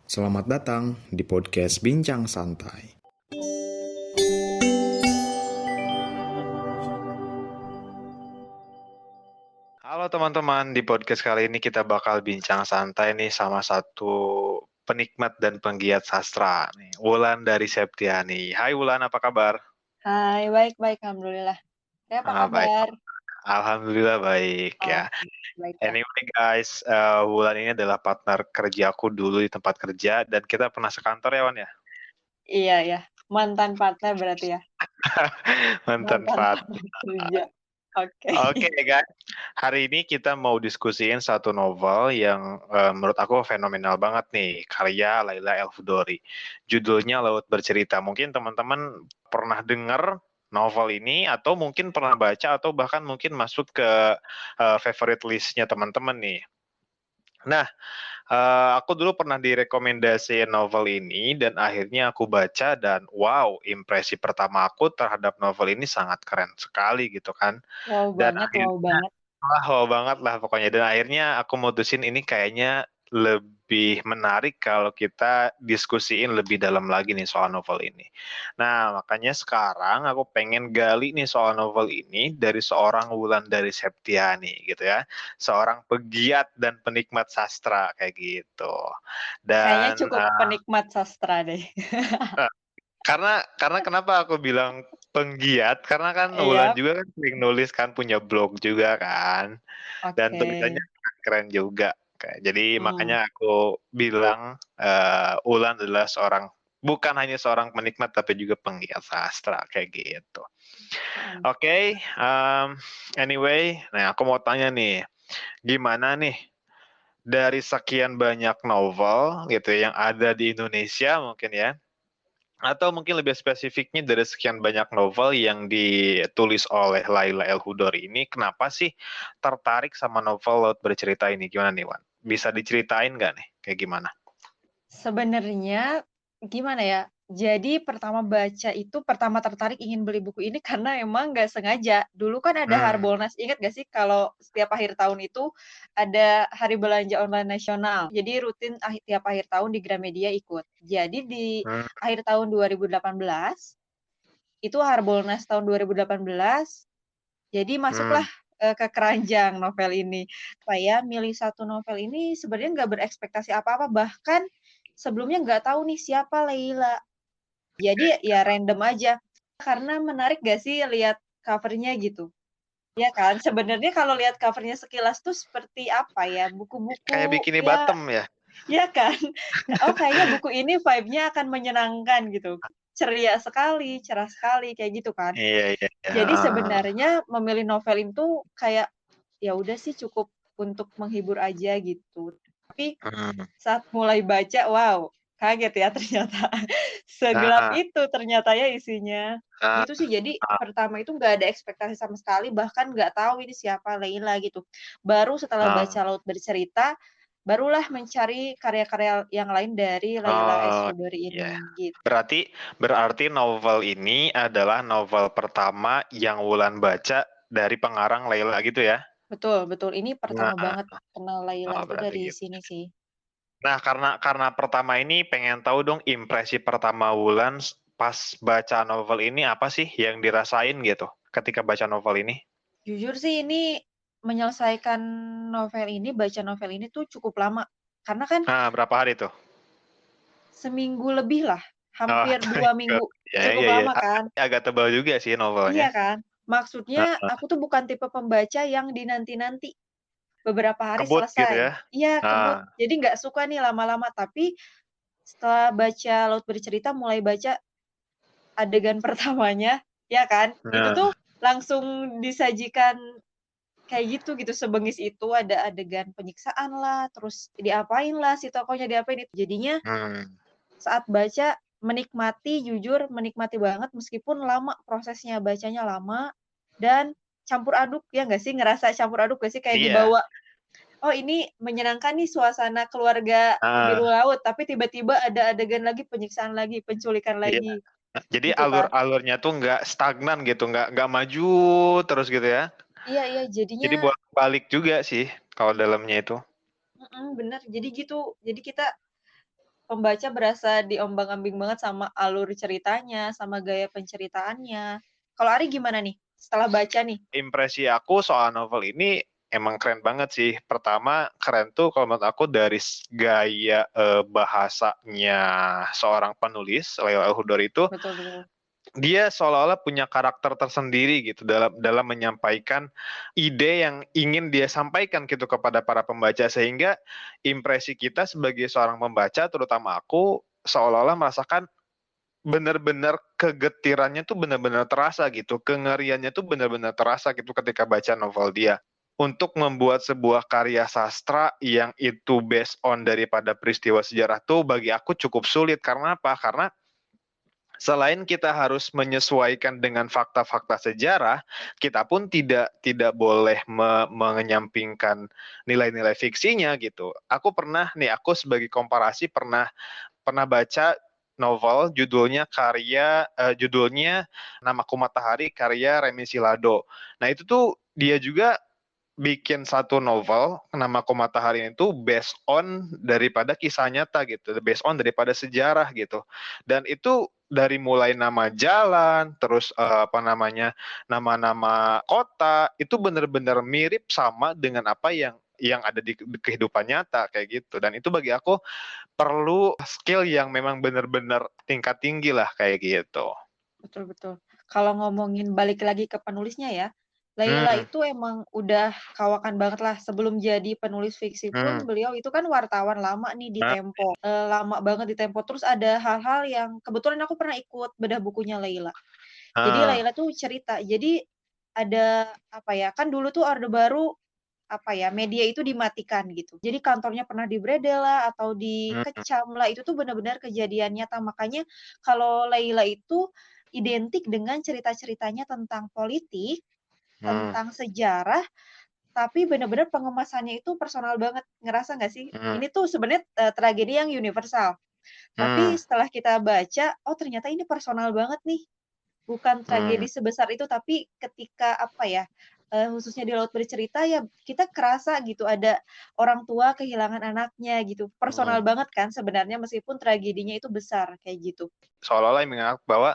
Selamat datang di podcast Bincang Santai. Halo teman-teman, di podcast kali ini kita bakal bincang santai nih sama satu penikmat dan penggiat sastra nih, Wulan dari Septiani. Hai Wulan, apa kabar? Hai, baik-baik, alhamdulillah. Saya apa Baik, kabar? alhamdulillah baik ya. Oke, baiklah. Anyway guys, Wulan ini adalah partner kerjaku dulu di tempat kerja dan kita pernah sekantor ya Wan ya? Iya ya, mantan partner berarti ya? Mantan Mantan Fat. partner kerja. Oke. Oke guys, hari ini kita mau diskusiin satu novel yang menurut aku fenomenal banget nih, karya Laila El-Fudori. Judulnya Laut Bercerita. Mungkin teman-teman pernah dengar novel ini atau mungkin pernah baca atau bahkan mungkin masuk ke favorite listnya teman-teman nih. Nah, aku dulu pernah direkomendasiin novel ini dan akhirnya aku baca dan wow, impresi pertama aku terhadap novel ini sangat keren sekali gitu kan. Wow Dan banget, akhirnya wow banget. wow banget lah pokoknya. Dan akhirnya aku mutusin ini kayaknya lebih menarik kalau kita diskusiin lebih dalam lagi nih soal novel ini. Nah, makanya sekarang aku pengen gali nih soal novel ini dari seorang Wulandari Septiani gitu ya. Seorang pegiat dan penikmat sastra kayak gitu. Kayaknya Dan cukup penikmat sastra deh. eh, karena kenapa aku bilang penggiat? Karena kan Wulan Iya, juga kan sering nulis kan, punya blog juga kan. Dan oke. tulisannya keren juga. Jadi Hmm. makanya aku bilang Ulan adalah seorang bukan hanya seorang penikmat tapi juga penggiat sastra kayak gitu. Hmm. Oke, anyway, nah aku mau tanya nih, gimana nih dari sekian banyak novel gitu yang ada di Indonesia mungkin ya, atau mungkin lebih spesifiknya dari sekian banyak novel yang ditulis oleh Laila El-Hudori ini, kenapa sih tertarik sama novel Laut Bercerita ini? Gimana nih, Wan? Bisa diceritain nggak nih? Kayak gimana? Sebenarnya gimana ya, jadi pertama tertarik ingin beli buku ini karena emang nggak sengaja. Dulu kan ada Hmm, Harbolnas, ingat nggak sih kalau setiap akhir tahun itu ada Hari Belanja Online Nasional. Jadi rutin tiap akhir tahun di Gramedia ikut. Jadi di hmm, akhir tahun 2018, itu Harbolnas tahun 2018, jadi masuklah, hmm. ke keranjang novel ini. Saya milih satu novel ini sebenarnya nggak berekspektasi apa-apa, bahkan sebelumnya nggak tahu nih siapa Leila. Jadi ya random aja, karena menarik nggak sih lihat cover-nya gitu, ya kan? Sebenarnya kalau lihat cover-nya sekilas tuh seperti apa ya, Kayak buku-buku Bikini ya, Bottom ya? ya kan? Oh kayaknya buku ini vibe-nya akan menyenangkan gitu, ceria sekali, cerah sekali, kayak gitu kan. Iya, iya, iya. Jadi sebenarnya memilih novel itu kayak, ya udah sih cukup untuk menghibur aja gitu. Tapi Hmm. saat mulai baca, wow, kaget ya ternyata segelap Ah, itu ternyata ya isinya. ah, Gitu sih, jadi ah, pertama itu nggak ada ekspektasi sama sekali, bahkan nggak tahu ini siapa Leila gitu. Baru setelah baca ah. Laut Bercerita, barulah mencari karya-karya yang lain dari Laila S. Oh, Chudori iya. ini, gitu. Berarti berarti novel ini adalah novel pertama yang Wulan baca dari pengarang Laila gitu ya? Betul betul, ini pertama Nah, banget kenal Laila oh, itu berarti dari gitu. sini sih. Nah, karena pertama ini pengen tahu dong impresi pertama Wulan pas baca novel ini apa sih yang dirasain gitu ketika baca novel ini? Jujur sih ini menyelesaikan baca novel ini tuh cukup lama. Karena kan Nah, berapa hari tuh? seminggu lebih lah, Oh, hampir 2 minggu. ya, Cukup ya, ya. lama kan? Agak tebal juga sih novelnya. Iya kan? Maksudnya Nah, aku tuh bukan tipe pembaca yang dinanti-nanti beberapa hari kebut gitu selesai. ya. Iya, kebut. Nah, Jadi nggak suka nih lama-lama, tapi setelah baca Laut Bercerita, mulai baca adegan pertamanya, ya kan? Itu nah, tuh langsung disajikan kayak gitu, sebengis itu, ada adegan penyiksaan lah, terus diapain lah, si tokohnya diapain itu. Jadinya hmm, saat baca menikmati, jujur menikmati banget meskipun lama prosesnya, bacanya lama dan campur aduk, ya nggak sih? Ngerasa campur aduk nggak sih? Kayak iya. dibawa, "Oh ini menyenangkan nih suasana keluarga biru Ah, laut," tapi tiba-tiba ada adegan lagi penyiksaan lagi, penculikan iya. lagi, Jadi gitu kan. alur-alurnya tuh nggak stagnan gitu, nggak maju terus gitu ya. Iya iya, Jadi jadinya bolak-balik juga sih kalau dalamnya itu. bener, jadi gitu. Jadi kita pembaca berasa diombang-ambing banget sama alur ceritanya, sama gaya penceritaannya. Kalau Ari gimana nih setelah baca nih? Impresi aku soal novel ini emang keren banget sih. Pertama, keren tuh kalau menurut aku dari gaya bahasanya seorang penulis, Laila El-Hudori itu, Betul betul. dia seolah-olah punya karakter tersendiri gitu dalam menyampaikan ide yang ingin dia sampaikan gitu kepada para pembaca, sehingga impresi kita sebagai seorang pembaca, terutama aku, seolah-olah merasakan benar-benar kegetirannya tuh benar-benar terasa gitu, kengeriannya tuh benar-benar terasa gitu ketika baca novel dia. Untuk membuat sebuah karya sastra yang itu based on daripada peristiwa sejarah tuh bagi aku cukup sulit. Karena apa? Karena selain kita harus menyesuaikan dengan fakta-fakta sejarah, kita pun tidak boleh menyampingkan nilai-nilai fiksinya gitu. Aku sebagai komparasi pernah baca novel judulnya Namaku Matahari karya Remi Silado. Nah, itu tuh dia juga bikin satu novel Namaku Matahari itu based on daripada kisah nyata gitu, based on daripada sejarah gitu. Dan itu dari mulai nama jalan, terus nama-nama kota itu benar-benar mirip sama dengan apa yang ada di kehidupan nyata kayak gitu. Dan itu bagi aku perlu skill yang memang benar-benar tingkat tinggi lah kayak gitu. Betul betul. Kalau ngomongin balik lagi ke penulisnya ya, Laila Hmm, itu emang udah kawakan banget lah. Sebelum jadi penulis fiksi pun hmm. beliau itu kan wartawan lama nih di Nah, Tempo. Lama banget di Tempo. Terus ada hal-hal yang kebetulan aku pernah ikut bedah bukunya Laila. Jadi ah, Laila tuh cerita. Jadi ada apa ya? Kan dulu tuh Orde Baru apa ya? Media itu dimatikan gitu. Jadi kantornya pernah dibredel lah atau hmm, dikecam lah. Itu tuh benar-benar kejadian nyata. Makanya kalau Laila itu identik dengan cerita-ceritanya tentang politik, hmm, tentang sejarah, tapi benar-benar pengemasannya itu personal banget. Ngerasa nggak sih? hmm, Ini tuh sebenarnya tragedi yang universal. Tapi hmm, setelah kita baca, oh ternyata ini personal banget nih. Bukan hmm, tragedi sebesar itu, tapi ketika apa ya, khususnya di Laut Bercerita ya kita kerasa gitu ada orang tua kehilangan anaknya gitu. hmm. Personal banget kan sebenarnya meskipun tragedinya itu besar kayak gitu. Seolah-olah menganggap bahwa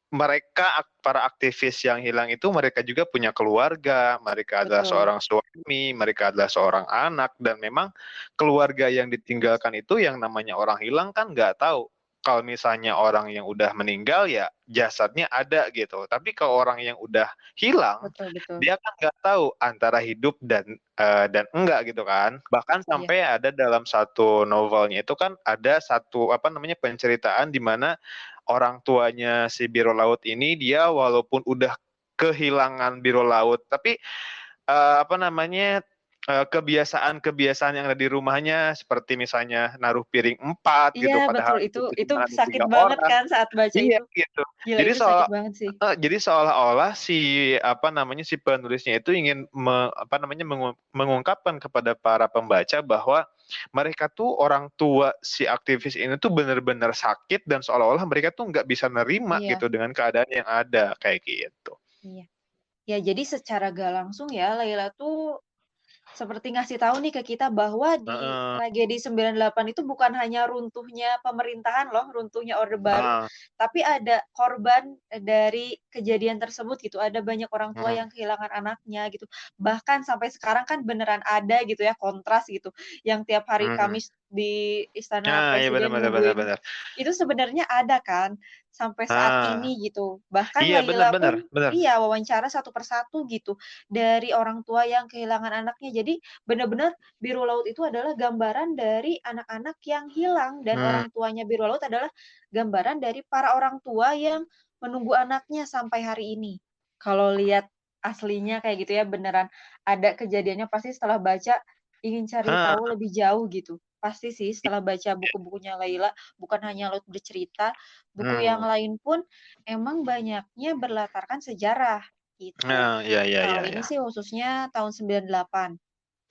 mereka para aktivis yang hilang itu mereka juga punya keluarga, mereka adalah Betul. seorang suami, mereka adalah seorang anak, dan memang keluarga yang ditinggalkan itu yang namanya orang hilang kan nggak tahu. Kalau misalnya orang yang udah meninggal ya jasadnya ada gitu. Tapi kalau orang yang udah hilang, Betul betul. dia kan nggak tahu antara hidup dan enggak gitu kan. Bahkan Iya. sampai ada dalam satu novelnya itu kan ada satu apa namanya penceritaan di mana orang tuanya si biro laut ini dia walaupun udah kehilangan biro laut tapi apa namanya kebiasaan-kebiasaan yang ada di rumahnya seperti misalnya naruh piring 4 Iya gitu betul, padahal itu itu cuma ada sakit 3 banget orang. kan saat baca Iya itu. gitu. Gila Jadi itu soal sakit banget sih. jadi seolah-olah si apa namanya si penulisnya itu ingin apa namanya mengungkapkan kepada para pembaca bahwa mereka tuh orang tua si aktivis ini tuh benar-benar sakit dan seolah-olah mereka tuh nggak bisa nerima Iya, gitu dengan keadaan yang ada kayak gitu. iya. Ya jadi secara gak langsung ya Laila tuh seperti ngasih tahu nih ke kita bahwa di Heeh. tragedi 98 itu bukan hanya runtuhnya pemerintahan loh, runtuhnya Orde Baru, Ah, tapi ada korban dari kejadian tersebut gitu. Ada banyak orang tua hmm. yang kehilangan anaknya gitu. Bahkan sampai sekarang kan beneran ada gitu ya kontras gitu, yang tiap hari Hmm. Kamis di Istana Ah, iya benar Presiden benar benar nungguin benar. itu sebenarnya ada kan sampai saat Ah, ini gitu. Bahkan iya benar Laila benar pun benar. iya wawancara satu persatu gitu dari orang tua yang kehilangan anaknya. Jadi benar-benar biru laut itu adalah gambaran dari anak-anak yang hilang dan Hmm. orang tuanya biru laut adalah gambaran dari para orang tua yang menunggu anaknya sampai hari ini. Kalau lihat aslinya kayak gitu ya beneran ada kejadiannya pasti setelah baca ingin cari tahu Ah, lebih jauh gitu. Pasti sih setelah baca buku-bukunya Laila, bukan hanya Laut Bercerita, buku yang hmm. lain pun emang banyaknya berlatarkan sejarah gitu. Ah, iya iya iya Kalau iya. ini sih khususnya tahun 98.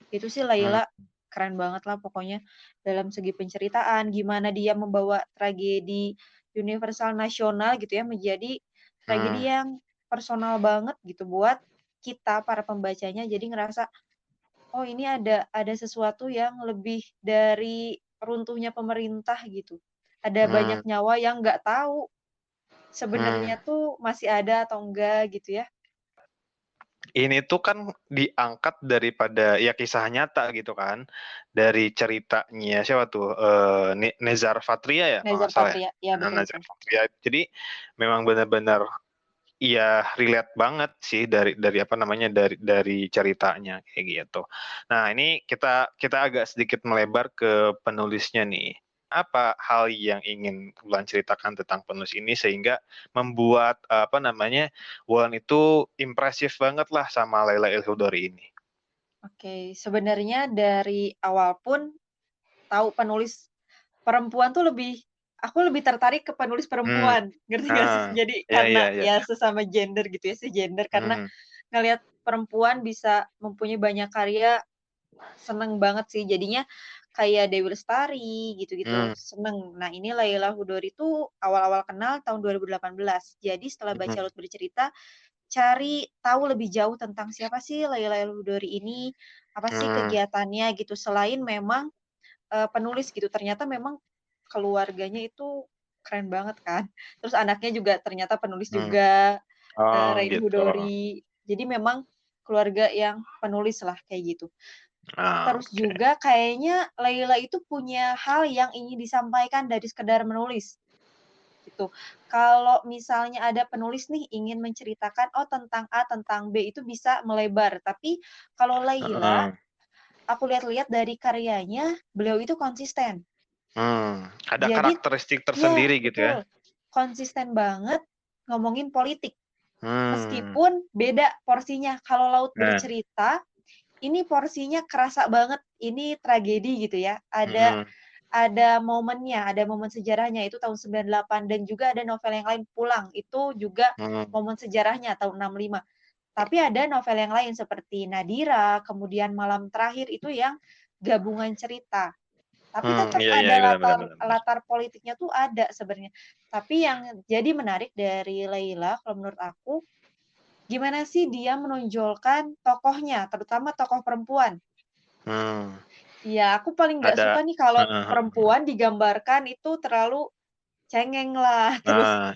Itu sih Hmm. Laila keren banget lah pokoknya dalam segi penceritaan, gimana dia membawa tragedi universal nasional gitu ya menjadi tragedi Hmm. yang personal banget gitu buat kita para pembacanya. Jadi ngerasa, oh ini ada sesuatu yang lebih dari runtuhnya pemerintah gitu. Ada banyak Hmm. nyawa yang nggak tahu Hmm. sebenarnya tuh masih ada atau enggak gitu ya. Ini tuh kan diangkat daripada ya kisah nyata gitu kan, dari ceritanya siapa tuh, Nezar Fatria ya kalau Nezar nggak salah ya. Patria, ya Nezar betul-betul. Fatria. Jadi memang benar-benar ya relate banget sih dari apa namanya dari ceritanya kayak gitu. Nah ini kita kita agak sedikit melebar ke penulisnya nih. Apa hal yang ingin Wulan ceritakan tentang penulis ini sehingga membuat apa namanya Wulan itu impresif banget lah sama Laila El-Hudori ini. Oke, sebenarnya dari awal pun tahu penulis perempuan tuh aku lebih tertarik ke penulis Hmm. perempuan, ngerti nggak sih? Ah. Jadi Ya ya karena ya ya ya. sesama gender gitu ya, segender karena Hmm. ngelihat perempuan bisa mempunyai banyak karya, seneng banget sih. Jadinya kayak Dewi Lestari gitu-gitu, Hmm. seneng. Nah ini Laila Hudori tuh awal-awal kenal tahun 2018. Jadi setelah baca Hmm. Laut Bercerita, cari tahu lebih jauh tentang siapa sih Laila El-Hudori ini, apa sih Hmm. kegiatannya gitu. Selain memang penulis gitu, ternyata memang keluarganya itu keren banget kan. Terus anaknya juga ternyata penulis Hmm. juga, Oh Rain gitu. Hudori. Jadi memang keluarga yang penulis lah kayak gitu. Ah, Terus oke. juga kayaknya Laila itu punya hal yang ingin disampaikan dari sekedar menulis, gitu. Kalau misalnya ada penulis nih ingin menceritakan, oh tentang A, tentang B itu bisa melebar. Tapi kalau Laila, Heeh. aku lihat-lihat dari karyanya, beliau itu konsisten. Ada Jadi karakteristik ya tersendiri gitu ya. betul, konsisten banget ngomongin politik. Hmm. Meskipun beda porsinya. Kalau Laut Nah. Bercerita, ini porsinya kerasa banget, ini tragedi gitu ya. Hmm. Ada momennya, ada momen sejarahnya itu tahun 98 dan juga ada novel yang lain Pulang, itu juga Hmm. momen sejarahnya tahun 65. Tapi ada novel yang lain seperti Nadira, kemudian Malam Terakhir itu yang gabungan cerita. Tapi tetap Iya iya ada benar benar latar benar benar. latar politiknya tuh ada sebenarnya. Tapi yang jadi menarik dari Laila kalau menurut aku, gimana sih dia menonjolkan tokohnya, terutama tokoh perempuan. Hmm. Iya, aku paling nggak Ada suka nih kalau heeh heeh. perempuan digambarkan itu terlalu cengeng lah, terus Nah,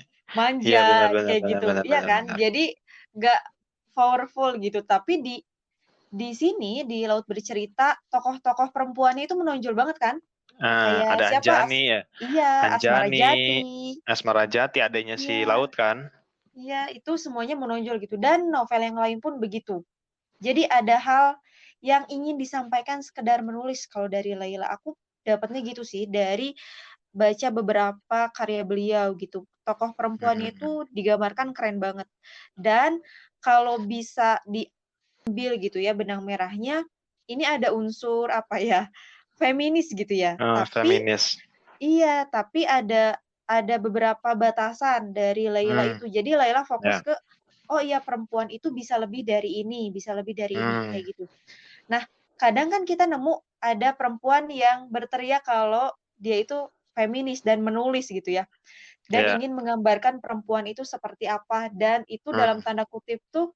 iya benar manja, benar kayak benar gitu, benar iya benar kan? benar. Jadi nggak powerful gitu. Tapi di sini, di Laut Bercerita, tokoh-tokoh perempuannya itu menonjol banget kan? Kayak Ada siapa? Anjani ya. Iya, Asmara Anjani, Jati. Asmara Jati adanya si Iya, Laut kan? iya, itu semuanya menonjol gitu. Dan novel yang lain pun begitu. Jadi ada hal yang ingin disampaikan sekedar menulis kalau dari Laila. Aku dapatnya gitu sih, dari baca beberapa karya beliau gitu. Tokoh perempuannya Mhm. itu digambarkan keren banget. Dan kalau bisa diambil gitu ya benang merahnya, ini ada unsur apa ya, feminis gitu ya. Tapi Feminis. iya, tapi ada beberapa batasan dari Laila Hmm. itu. Jadi Laila fokus Ya. ke, oh iya perempuan itu bisa lebih dari ini, bisa lebih dari ini, Hmm. kayak gitu. Nah, kadang kan kita nemu ada perempuan yang berteriak kalau dia itu feminis dan menulis gitu ya, dan Ya. ingin menggambarkan perempuan itu seperti apa dan itu dalam Hmm. tanda kutip tuh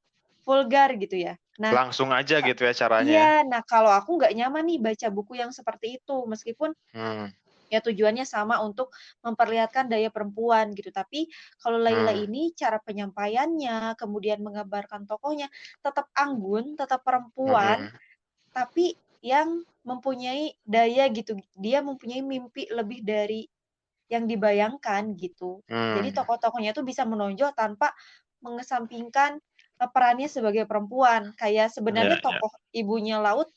vulgar gitu ya. Nah, Langsung aja ka gitu ya caranya. iya, nah kalau aku nggak nyaman nih baca buku yang seperti itu, meskipun Hmm. ya tujuannya sama untuk memperlihatkan daya perempuan gitu, tapi kalau Laila Hmm. ini cara penyampaiannya, kemudian menggambarkan tokohnya, tetap anggun, tetap perempuan, Mhm. tapi yang mempunyai daya gitu. Dia mempunyai mimpi lebih dari yang dibayangkan gitu. Jadi Hmm. tokoh-tokohnya tuh bisa menonjol tanpa mengesampingkan, perannya sebagai perempuan. Kayak sebenarnya Ya ya. tokoh ibunya Laut,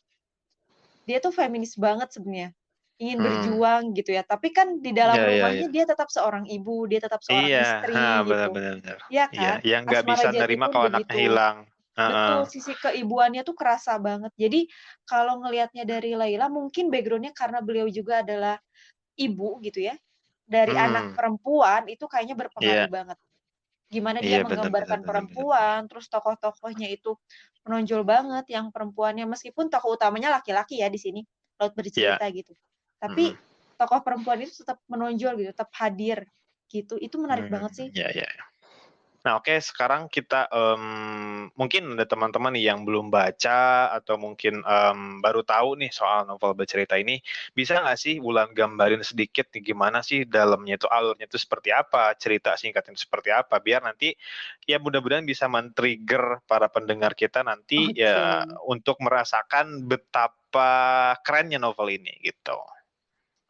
dia tuh feminis banget sebenarnya, ingin Hmm. berjuang gitu ya, tapi kan di dalam Ya ya rumahnya ya. dia tetap seorang ibu, dia tetap seorang Iya, istri benar gitu, benar benar. iya Iya, kan? yang nggak Asmara bisa Jati nerima pun kalau anaknya begitu. hilang. Heeh. Betul, sisi keibuannya tuh kerasa banget. Jadi kalau ngelihatnya dari Laila mungkin background-nya karena beliau juga adalah ibu gitu ya, dari anak Hmm. perempuan itu kayaknya berpengaruh Iya. banget. Gimana dia Iya benar benar menggambarkan benar benar benar. perempuan, terus tokoh-tokohnya itu menonjol banget yang perempuannya, meskipun tokoh utamanya laki-laki ya di sini, Laut Iya. Bercerita gitu. Mhm. Tapi tokoh perempuan itu tetap menonjol gitu, tetap hadir gitu, itu menarik banget sih. Iya iya. Nah, oke, sekarang kita mungkin ada teman-teman nih yang belum baca atau mungkin baru tahu nih soal novel bercerita ini. Bisa nggak sih Wulan gambarin sedikit nih gimana sih dalamnya itu, alurnya itu seperti apa, cerita singkatnya itu seperti apa, biar nanti ya mudah-mudahan bisa men-trigger para pendengar kita nanti Oke. ya untuk merasakan betapa kerennya novel ini gitu.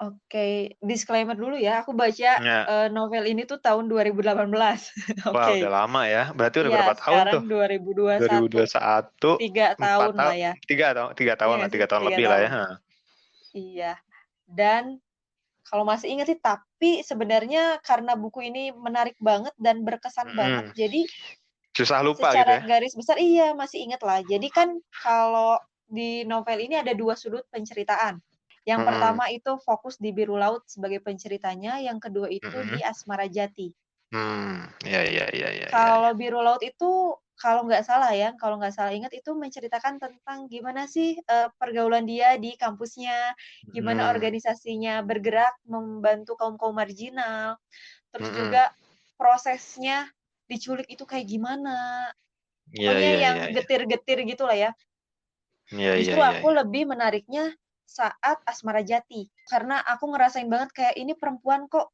Oke, disclaimer dulu ya, aku baca, Ya, novel ini tuh tahun 2018. wah udah Oke. lama ya. Berarti udah Iya, berapa tahun tuh? sekarang 2021, 2021, 3 4 tahun lah tahun, ya. 3 tahun Iya lah, nggak sih? 3 tahun 3 lebih lah ya. tahun. Iya. Dan kalau masih ingat sih, tapi sebenarnya karena buku ini menarik banget dan berkesan banget, Mm-mm. jadi Susah lupa gitu secara ya. garis besar iya, masih ingat lah. Jadi kan kalau di novel ini ada 2 sudut penceritaan. Yang Mm-mm. pertama itu fokus di Biru Laut sebagai penceritanya, yang kedua itu di Mm-mm. Asmara Jati. Ya, ya, ya, ya, ya, ya. Kalau Biru Laut itu kalau nggak salah ingat itu menceritakan tentang gimana sih, pergaulan dia di kampusnya, gimana Mm. organisasinya bergerak membantu kaum-kaum marginal, terus Mm-mm. juga prosesnya diculik itu kayak gimana. Ya, Pokoknya ya, yang ya, ya. getir-getir gitulah ya. Ya, ya, Justru ya, aku ya. lebih menariknya saat Asmara Jati, karena aku ngerasain banget kayak ini perempuan kok,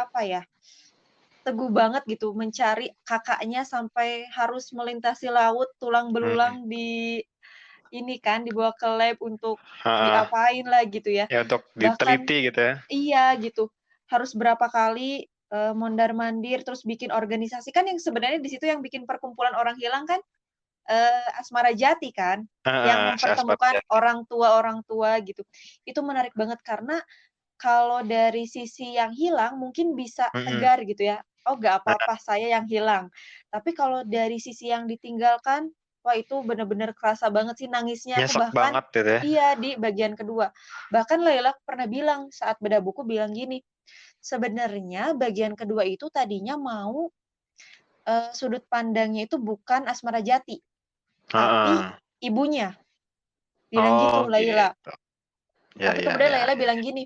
apa ya, teguh banget gitu mencari kakaknya sampai harus melintasi laut, tulang Mm. belulang di ini kan, dibawa ke lab untuk Ha, diapain lah gitu ya. ya untuk Bahkan diteliti gitu ya. iya gitu, harus berapa kali, mondar-mandir terus bikin organisasi, kan yang sebenarnya di situ yang bikin perkumpulan orang hilang kan, Asmara Jati kan, yang Si Asmar mempertemukan Jati. orang tua gitu. Itu menarik banget karena kalau dari sisi yang hilang mungkin bisa Mm-mm. tegar gitu ya, "Oh nggak Nah, apa-apa saya yang hilang." Tapi kalau dari sisi yang ditinggalkan, wah itu bener-bener kerasa banget sih nangisnya aku nyesek bahkan banget gitu ya. iya, di bagian kedua. Bahkan Laila pernah bilang saat bedah buku bilang gini, "Sebenarnya bagian kedua itu tadinya mau, sudut pandangnya itu bukan Asmara Jati, tapi Heeh. ibunya." Bilang Oh gitu Laila. gitu. Ya, Tapi ya, kemudian ya, Laila ya. bilang gini,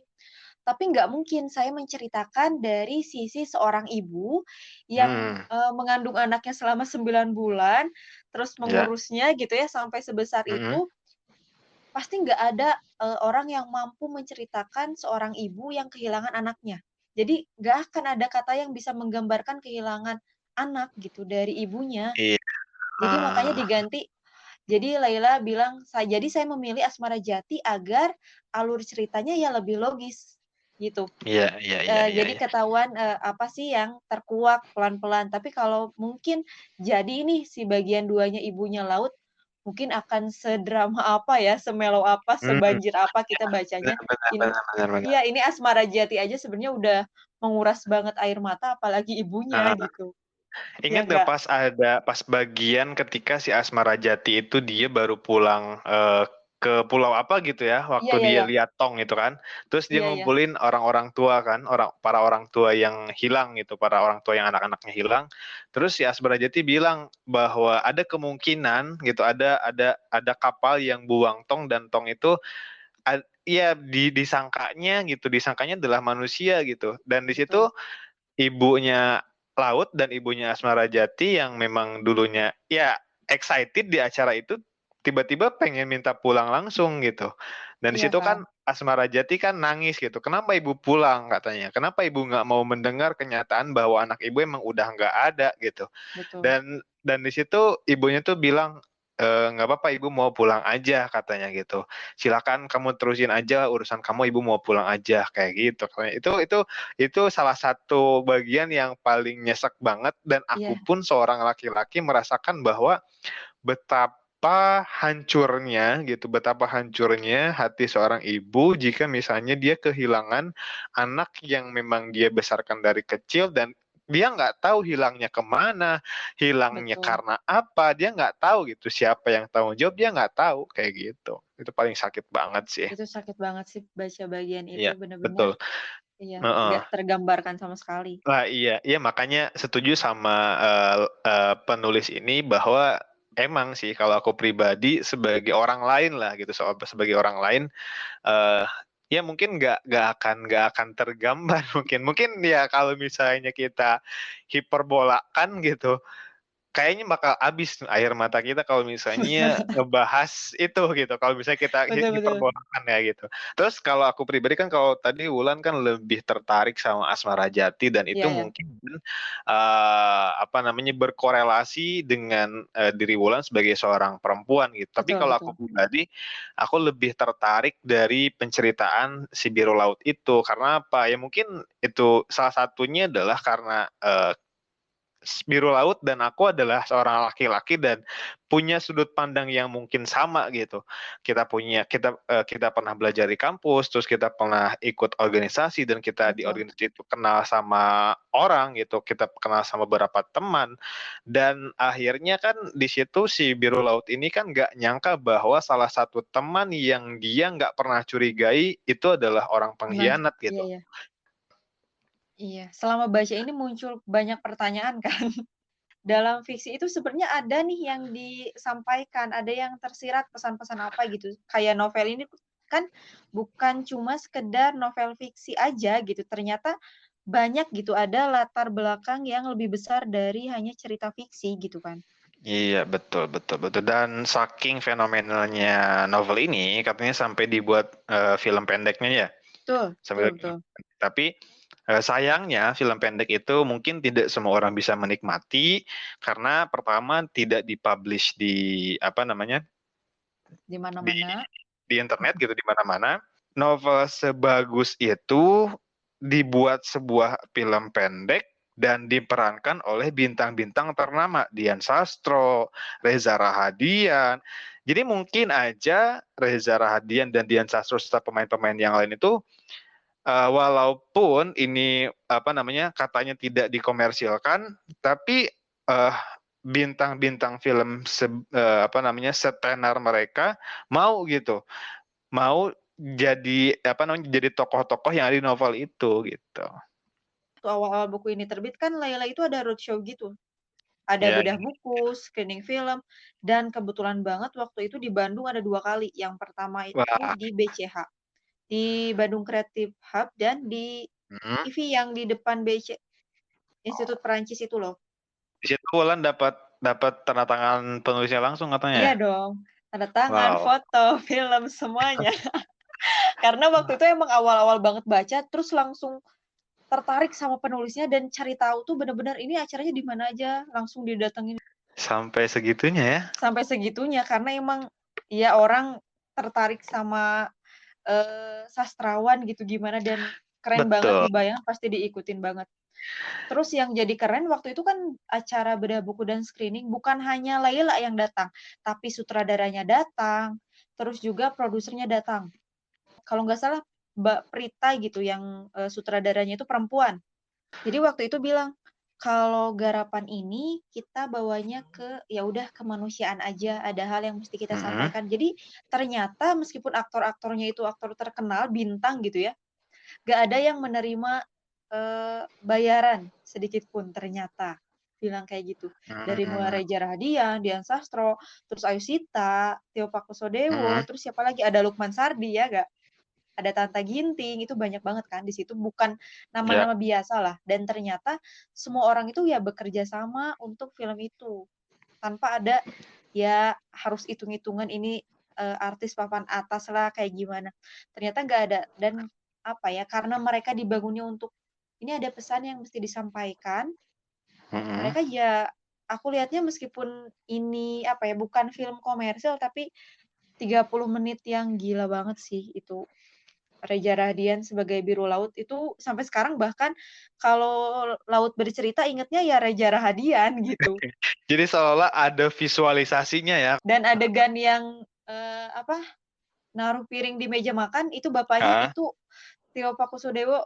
"Tapi nggak mungkin saya menceritakan dari sisi seorang ibu yang, Hmm. mengandung anaknya selama 9 bulan, terus Ya. mengurusnya gitu ya sampai sebesar Mm-mm. itu, pasti nggak ada, orang yang mampu menceritakan seorang ibu yang kehilangan anaknya. Jadi nggak akan ada kata yang bisa menggambarkan kehilangan anak gitu dari ibunya. Iya. Jadi makanya diganti jadi Laila bilang, jadi saya memilih Asmara Jati agar alur ceritanya ya lebih logis." Gitu. Iya, iya, iya, iya, Jadi iya. ketahuan, apa sih yang terkuak pelan-pelan. Tapi kalau mungkin jadi ini si bagian 2-nya Ibunya Laut, mungkin akan sedrama apa ya, semelo apa, Hmm. sebanjir apa kita Benar, bacanya. benar, In benar, benar, benar. iya, ini Asmara Jati aja sebenarnya udah menguras banget air mata, apalagi ibunya Nah, gitu. Ya ingat nggak nggak? pas bagian ketika si Asmara Jati itu dia baru pulang ke pulau apa gitu ya, Iya waktu iya dia iya. lihat Tong itu kan, terus dia Iya iya. ngumpulin orang-orang tua kan, para orang tua yang hilang gitu, para orang tua yang anak-anaknya hilang, terus si Asmara Jati bilang bahwa ada kemungkinan gitu, ada kapal yang buang Tong dan Tong itu iya disangkanya adalah manusia gitu, dan di Betul situ ibunya Laut dan ibunya Asmara Jati yang memang dulunya ya excited di acara itu tiba-tiba pengen minta pulang langsung gitu. Dan di iya situ kan, kan Asmara Jati kan nangis gitu. Kenapa ibu pulang katanya? Kenapa ibu nggak mau mendengar kenyataan bahwa anak ibu emang udah nggak ada gitu? betul. Dan di situ ibunya tuh bilang nggak apa-apa ibu mau pulang aja katanya gitu. Silakan kamu terusin aja urusan kamu, ibu mau pulang aja kayak gitu. Itu salah satu bagian yang paling nyesek banget, dan aku Iya, pun seorang laki-laki merasakan bahwa betapa hancurnya gitu, betapa hancurnya hati seorang ibu jika misalnya dia kehilangan anak yang memang dia besarkan dari kecil, dan dia nggak tahu hilangnya kemana, hilangnya betul. karena apa, dia nggak tahu gitu, siapa yang tanggung jawab, dia nggak tahu kayak gitu. Itu paling sakit banget sih. Itu sakit banget sih baca bagian itu, Iya, bener-bener betul. iya, Heeh. nggak tergambarkan sama sekali. Lah iya, iya makanya setuju sama penulis ini bahwa emang sih kalau aku pribadi sebagai orang lain lah gitu, sebagai orang lain, eh, ya mungkin nggak akan tergambar mungkin ya kalau misalnya kita hiperbolakan gitu, kayaknya bakal habis air mata kita kalau misalnya ngebahas itu gitu, kalau misalnya kita Betul betul. hiperbolakan ya gitu. Terus kalau aku pribadi kan kalau tadi Wulan kan lebih tertarik sama Asmara Jati dan Iya itu ya. mungkin apa namanya berkorelasi dengan diri Wulan sebagai seorang perempuan gitu. Tapi Betul kalau betul. aku pribadi, aku lebih tertarik dari penceritaan si Biru Laut itu karena apa? Ya mungkin itu salah satunya adalah karena Biru Laut dan aku adalah seorang laki-laki dan punya sudut pandang yang mungkin sama gitu. Kita pernah belajar di kampus, terus kita pernah ikut organisasi dan kita di Betul. organisasi itu kenal sama orang gitu, kita kenal sama beberapa teman dan akhirnya kan di situ si Biru Laut ini kan nggak nyangka bahwa salah satu teman yang dia nggak pernah curigai itu adalah orang Nah, pengkhianat iya gitu. ya. Iya, selama baca ini muncul banyak pertanyaan kan. Dalam fiksi itu sebenarnya ada nih yang disampaikan, ada yang tersirat pesan-pesan apa gitu. Kayak novel ini kan bukan cuma sekedar novel fiksi aja gitu, ternyata banyak gitu, ada latar belakang yang lebih besar dari hanya cerita fiksi gitu kan. Iya, betul, betul, betul. Dan saking fenomenalnya novel ini, katanya sampai dibuat film pendeknya ya. Betul, betul, Sampai, betul. tapi sayangnya film pendek itu mungkin tidak semua orang bisa menikmati karena pertama tidak dipublish di apa namanya Di di mana-mana. di internet gitu di mana-mana. Novel sebagus itu dibuat sebuah film pendek dan diperankan oleh bintang-bintang ternama Dian Sastro, Reza Rahadian. Jadi mungkin aja Reza Rahadian dan Dian Sastro serta pemain-pemain yang lain itu walaupun ini apa namanya katanya tidak dikomersilkan, tapi bintang-bintang film apa namanya setenar mereka mau gitu, mau jadi apa namanya jadi tokoh-tokoh yang ada di novel itu gitu. Waktu awal-awal buku ini terbit kan Layla itu ada roadshow gitu. Ada Ya, bedah buku, screening film, dan kebetulan banget waktu itu di Bandung ada 2 kali. Yang pertama itu wah, di BCH, di Bandung Creative Hub dan di hmm. IFI yang di depan Institut Perancis itu loh. Di situ Wulan dapat dapat tanda tangan penulisnya langsung katanya Iya ya. dong, tanda tangan, Wow. foto, film, semuanya. Karena waktu itu emang awal-awal banget baca, terus langsung tertarik sama penulisnya dan cari tahu tuh bener-bener ini acaranya di mana aja, langsung didatengin. Sampai segitunya ya. Sampai segitunya, karena emang ya orang tertarik sama sastrawan gitu gimana dan keren banget Betul. dibayang pasti diikutin banget. Terus yang jadi keren waktu itu kan acara bedah buku dan screening bukan hanya Layla yang datang, tapi sutradaranya datang, terus juga produsernya datang. Kalau nggak salah Mbak Prita gitu yang sutradaranya itu perempuan. Jadi waktu itu bilang, "Kalau garapan ini kita bawanya ke ya udah kemanusiaan aja, ada hal yang mesti kita Mm-mm. sampaikan." Jadi ternyata meskipun aktor-aktornya itu aktor terkenal, bintang gitu ya, nggak ada yang menerima, bayaran sedikit pun ternyata, bilang kayak gitu. Dari mulai Mm-mm. Reza Rahadian, Dian Sastro, terus Ayushita, Tio Pakusadewo, Mm-mm. terus siapa lagi, ada Lukman Sardi ya nggak? Ada Tanta Ginting, itu banyak banget kan di situ, bukan Ya. nama-nama biasa lah. Dan ternyata semua orang itu ya bekerja sama untuk film itu. Tanpa ada ya harus hitung-hitungan ini artis papan atas lah kayak gimana. Ternyata nggak ada dan apa ya, karena mereka dibangunnya untuk ini ada pesan yang mesti disampaikan, Mm-mm. mereka ya aku lihatnya meskipun ini apa ya, bukan film komersil tapi 30 menit yang gila banget sih itu. Reza Rahadian sebagai Biru Laut itu sampai sekarang bahkan kalau laut bercerita ingetnya ya Reza Rahadian gitu. Jadi seolah ada visualisasinya ya. Dan adegan yang apa, naruh piring di meja makan itu bapaknya Hah? itu Tio Pakusadewo,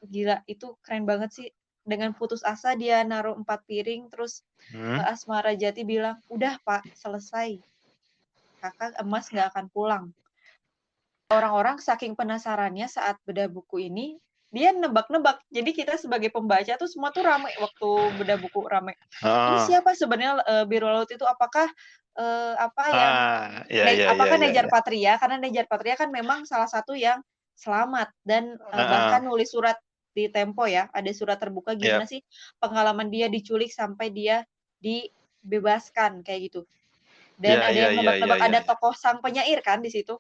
gila itu keren banget sih. Dengan putus asa dia naruh 4 piring terus Hmm? Asmara Jati bilang, "Udah Pak, selesai. Kakak emas nggak akan pulang." Orang-orang saking penasarannya saat bedah buku ini, dia nebak-nebak. Jadi kita sebagai pembaca tuh semua tuh rame waktu bedah buku rame. Ini Oh. siapa sebenarnya Biru Laut itu? Apakah apa yang Ya, ya, ya, apakah ya, Nejar ya. Patria? Karena Nejar Patria kan memang salah satu yang selamat dan Heeh. bahkan nulis surat di Tempo ya, ada surat terbuka Iya. gimana sih pengalaman dia diculik sampai dia dibebaskan kayak gitu. Iya Dan ada iya yang iya iya nebak-nebak, iya ada iya. tokoh sang penyair kan di situ.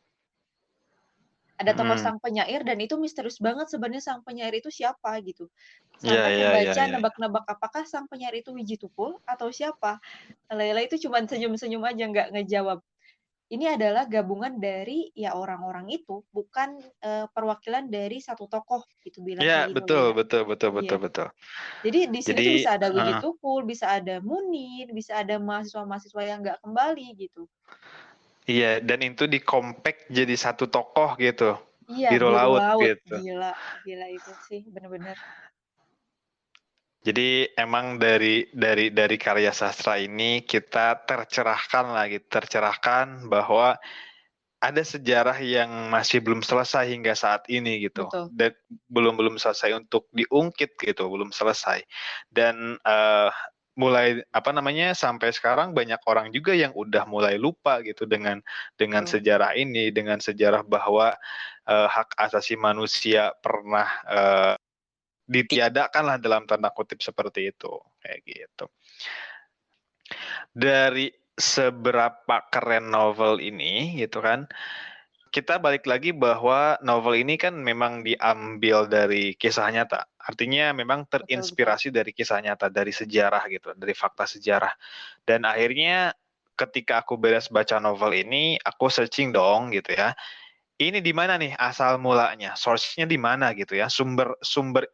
Ada tokoh Mhm. sang penyair dan itu misterius banget sebenarnya sang penyair itu siapa gitu. Iya Sampai iya iya pembaca iya iya. nebak-nebak apakah sang penyair itu Wiji Tukul atau siapa. Layla itu cuman senyum-senyum aja nggak ngejawab. Ini adalah gabungan dari ya orang-orang itu, bukan, perwakilan dari satu tokoh gitu, bilang Iya, kayak gitu betul Layla. betul betul betul Iya. betul. Jadi di sini Jadi tuh bisa ada Wiji heeh. Tukul, bisa ada Munir, bisa ada mahasiswa-mahasiswa yang nggak kembali gitu. Iya, dan itu di-compact jadi satu tokoh gitu, Iya, Biro Biru Laut Laut, gitu. gila gila itu sih bener-bener. Jadi emang dari karya sastra ini kita tercerahkan lagi, tercerahkan bahwa ada sejarah yang masih belum selesai hingga saat ini gitu, Betul. dan belum selesai untuk diungkit gitu, belum selesai. Dan mulai apa namanya sampai sekarang banyak orang juga yang udah mulai lupa gitu dengan Betul. sejarah ini, dengan sejarah bahwa hak asasi manusia pernah ditiadakan lah dalam tanda kutip seperti itu, kayak gitu. Dari seberapa keren novel ini gitu kan, kita balik lagi bahwa novel ini kan memang diambil dari kisah nyata. Artinya memang Betul betul. terinspirasi dari kisah nyata, dari sejarah gitu, dari fakta sejarah. Dan akhirnya ketika aku beres baca novel ini, aku searching dong gitu ya. Ini di mana nih asal mulanya, source-nya di mana gitu ya, sumber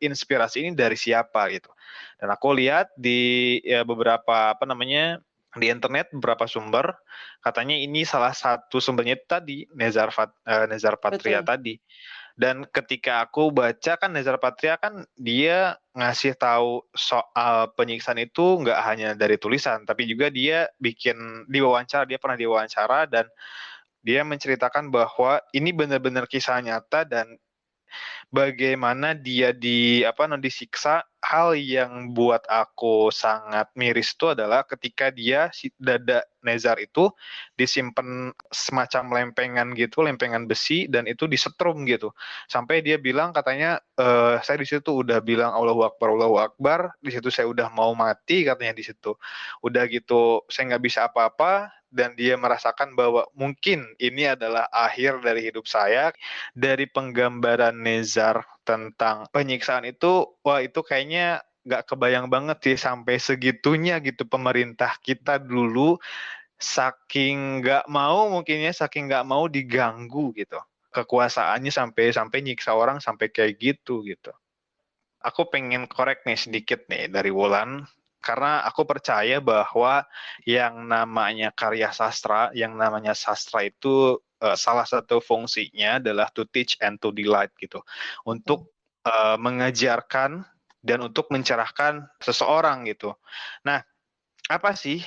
inspirasi ini dari siapa gitu. Dan aku lihat di ya beberapa apa namanya di internet beberapa sumber katanya ini salah satu sumbernya itu tadi Nezar Patria Betul. tadi. Dan ketika aku baca kan Nezar Patria kan dia ngasih tahu soal penyiksaan itu nggak hanya dari tulisan, tapi juga dia bikin diwawancara, dia pernah diwawancara dan dia menceritakan bahwa ini benar-benar kisah nyata dan bagaimana dia disiksa. Hal yang buat aku sangat miris itu adalah ketika dia si dada Nezar itu disimpan semacam lempengan gitu, lempengan besi dan itu disetrum gitu. Sampai dia bilang katanya saya di situ udah bilang Allahu Akbar, Allahu Akbar, di situ saya udah mau mati katanya di situ. Udah gitu saya nggak bisa apa-apa dan dia merasakan bahwa mungkin ini adalah akhir dari hidup saya. Dari penggambaran Nezar tentang penyiksaan itu, wah itu kayaknya nggak kebayang banget sih sampai segitunya gitu pemerintah kita dulu saking nggak mau mungkin ya saking nggak mau diganggu gitu kekuasaannya sampai sampai nyiksa orang sampai kayak gitu. Aku pengen korek nih sedikit nih dari Wulan karena aku percaya bahwa yang namanya karya sastra, yang namanya sastra itu salah satu fungsinya adalah to teach and to delight gitu. Betul. Untuk mengajarkan dan untuk mencerahkan seseorang gitu. Nah, apa sih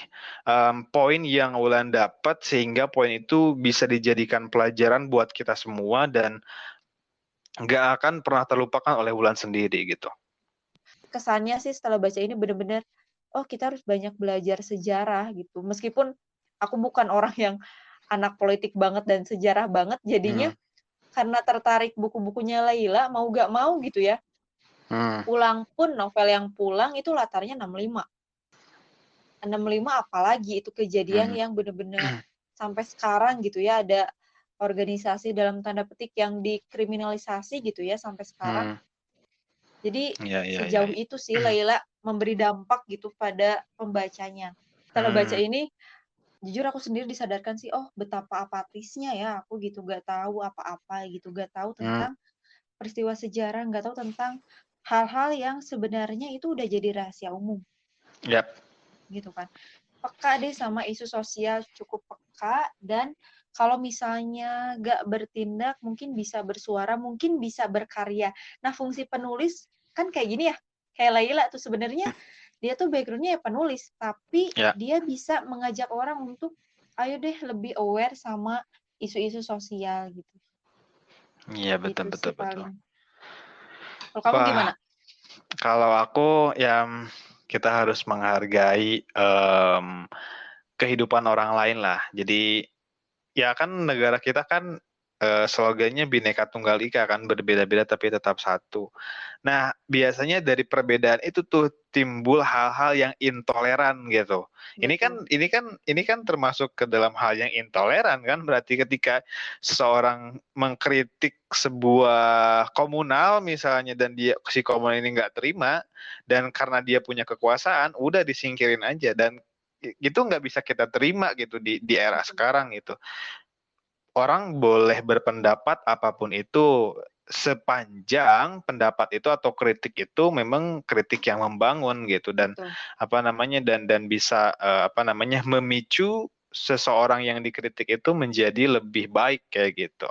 poin yang Wulan dapat sehingga poin itu bisa dijadikan pelajaran buat kita semua dan nggak akan pernah terlupakan oleh Wulan sendiri gitu? Kesannya sih setelah baca ini bener-bener, oh kita harus banyak belajar sejarah gitu. Meskipun aku bukan orang yang anak politik banget dan sejarah banget, jadinya Hmm. karena tertarik buku-bukunya Laila, mau gak mau gitu ya, Hmm. pulang pun novel yang pulang itu latarnya 65. 65 apalagi itu kejadian Hmm. yang bener-bener sampai sekarang gitu ya, ada organisasi dalam tanda petik yang dikriminalisasi gitu ya sampai sekarang. Hmm. Jadi Iya iya iya. sejauh itu sih Laila memberi dampak gitu pada pembacanya. Setelah baca Hmm. ini, jujur aku sendiri disadarkan sih, oh betapa apatisnya ya aku gitu, gak tahu apa-apa gitu, gak tahu Hmm. tentang peristiwa sejarah, gak tahu tentang hal-hal yang sebenarnya itu udah jadi rahasia umum Yap. gitu kan. Peka deh sama isu sosial, cukup peka, dan kalau misalnya gak bertindak mungkin bisa bersuara, mungkin bisa berkarya. Nah fungsi penulis kan kayak gini ya, kayak Laila tuh sebenarnya dia tuh background-nya ya penulis, tapi Ya. dia bisa mengajak orang untuk ayo deh lebih aware sama isu-isu sosial gitu. Iya betul Itu betul sih betul. paling. Kalau kamu Wah, gimana? kalau aku ya kita harus menghargai kehidupan orang lain lah. Jadi ya kan negara kita kan slogannya Bhinneka Tunggal Ika kan, berbeda-beda tapi tetap satu. Nah, biasanya dari perbedaan itu tuh timbul hal-hal yang intoleran gitu. Betul. Ini kan termasuk ke dalam hal yang intoleran kan, berarti ketika seseorang mengkritik sebuah komunal misalnya dan si komunal ini nggak terima dan karena dia punya kekuasaan, udah disingkirin aja dan itu nggak bisa kita terima gitu di era sekarang gitu. Orang boleh berpendapat apapun itu sepanjang pendapat itu atau kritik itu memang kritik yang membangun gitu dan Betul. dan bisa memicu seseorang yang dikritik itu menjadi lebih baik kayak gitu.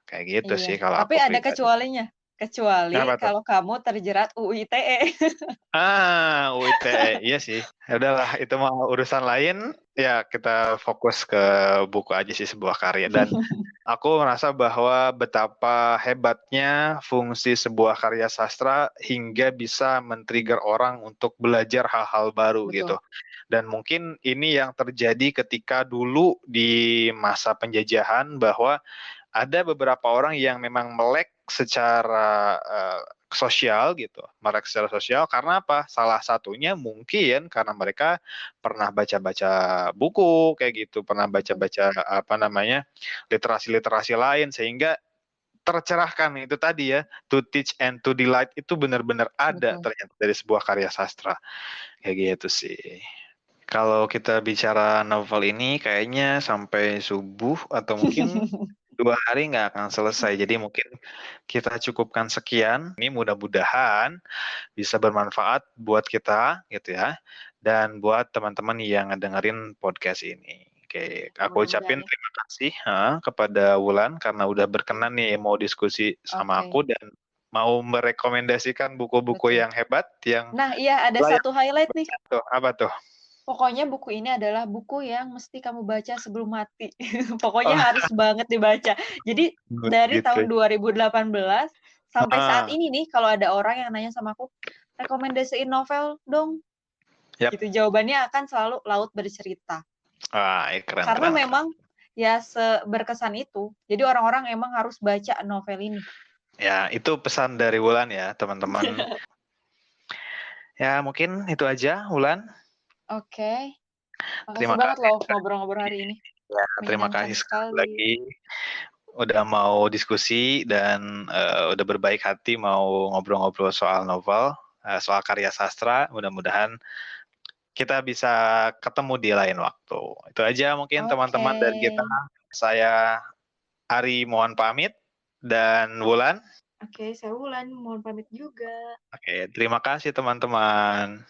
Kayak gitu Iya, sih kalau tapi aku ada pribadi. kecualinya. Kecuali Kenapa tuh? kalau kamu terjerat UU ITE. UU ITE, iya sih. Ya udahlah, itu mah urusan lain. Ya kita fokus ke buku aja sih, sebuah karya. Dan aku merasa bahwa betapa hebatnya fungsi sebuah karya sastra hingga bisa men-trigger orang untuk belajar hal-hal baru Betul. gitu. Dan mungkin ini yang terjadi ketika dulu di masa penjajahan bahwa ada beberapa orang yang memang melek secara sosial gitu, melek secara sosial karena apa? Salah satunya mungkin karena mereka pernah baca-baca buku kayak gitu, pernah Betul. baca-baca literasi-literasi lain sehingga tercerahkan itu tadi ya, to teach and to delight itu benar-benar ada Betul. ternyata dari sebuah karya sastra kayak gitu sih. Kalau kita bicara novel ini kayaknya sampai subuh atau mungkin 2 hari nggak akan selesai. Jadi mungkin kita cukupkan sekian. Ini mudah-mudahan bisa bermanfaat buat kita gitu ya. Dan buat teman-teman yang ngedengerin podcast ini. Oke, aku Mudah-mudahan ucapin ya. terima kasih kepada Wulan karena udah berkenan nih mau diskusi sama Oke, aku dan mau merekomendasikan buku-buku betul. yang hebat yang Nah, iya ada layak satu highlight nih. tuh. Apa tuh? Pokoknya buku ini adalah buku yang mesti kamu baca sebelum mati. Pokoknya Oh, harus banget dibaca. Jadi dari gitu. tahun 2018 sampai saat Ah, ini nih, kalau ada orang yang nanya sama aku, rekomendasiin novel dong. yap. Gitu jawabannya akan selalu Laut Bercerita. Keren, Karena keren, keren. memang ya berkesan itu. Jadi orang-orang emang harus baca novel ini. Ya, itu pesan dari Wulan ya, teman-teman. Ya, mungkin itu aja, Wulan. Oke. Makasih Terima banget kasih. loh ngobrol-ngobrol hari ini. Ya, terima Menyenangkan kasih sekali sekali. lagi udah mau diskusi dan udah berbaik hati mau ngobrol-ngobrol soal novel, soal karya sastra. Mudah-mudahan kita bisa ketemu di lain waktu. Itu aja mungkin Oke. teman-teman dari kita. Saya Ari mohon pamit dan Wulan. Oke, saya Wulan mohon pamit juga. Oke, terima kasih teman-teman.